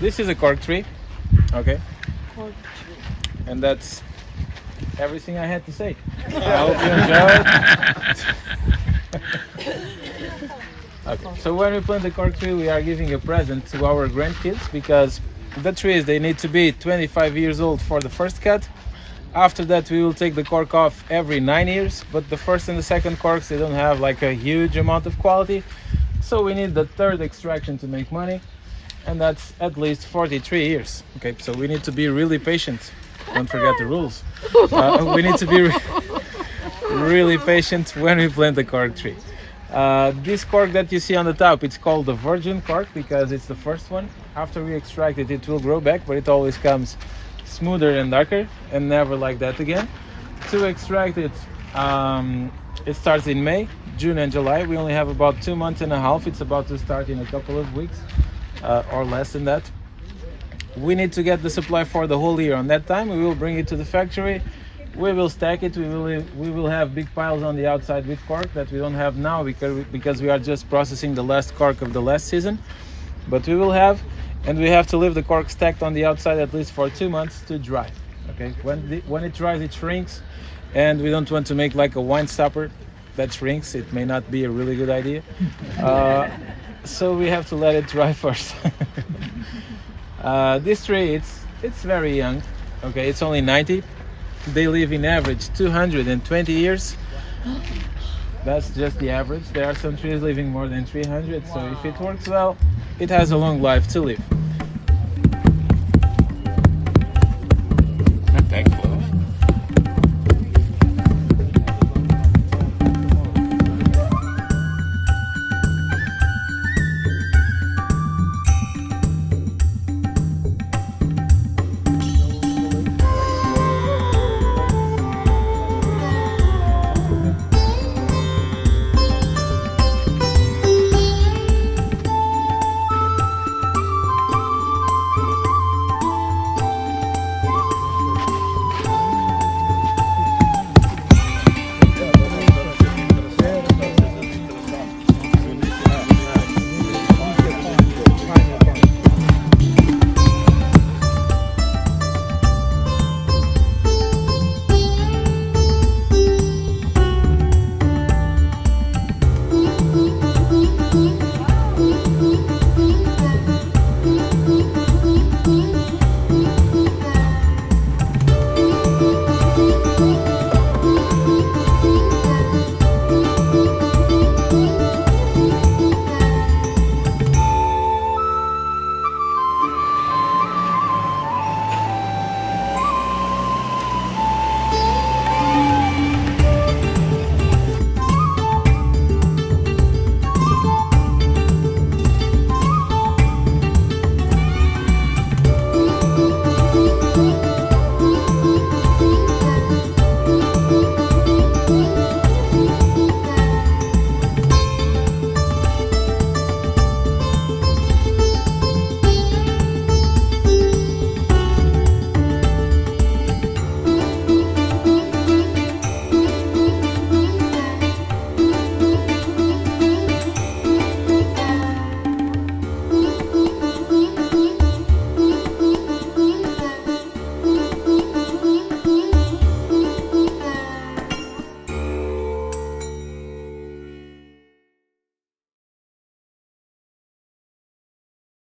this is a cork tree, okay, Cork tree. and that's everything I had to say. I hope you enjoyed. Okay, so when we plant the cork tree, we are giving a present to our grandkids because the trees, they need to be 25 years old for the first cut. After that, we will take the cork off every 9 years, but the first and the second corks, they don't have like a huge amount of quality. So we need the third extraction to make money, and that's at least 43 years. Okay, so we need to be really patient. Don't forget the rules. We need to be really patient when we plant the cork tree. This cork that you see on the top, it's called the virgin cork because it's the first one. After we extract it, it will grow back, but it always comes smoother and darker and never like that again. To extract it, it starts in May, June and July. We only have about 2 months and a half. It's about to start in a couple of weeks or less than that. We need to get the supply for the whole year. On that time, we will bring it to the factory. We will stack it. We will have big piles on the outside with cork that we don't have now because we are just processing the last cork of the last season. But we will have, and we have to leave the cork stacked on the outside at least for 2 months to dry. Okay, when it dries, it shrinks, and we don't want to make like a wine stopper that shrinks. It may not be a really good idea. So we have to let it dry first. This tree, it's very young. Okay, it's only 90. They live in average 220 years. That's just the average. There are some trees living more than 300. So if it works well, it has a long life to live.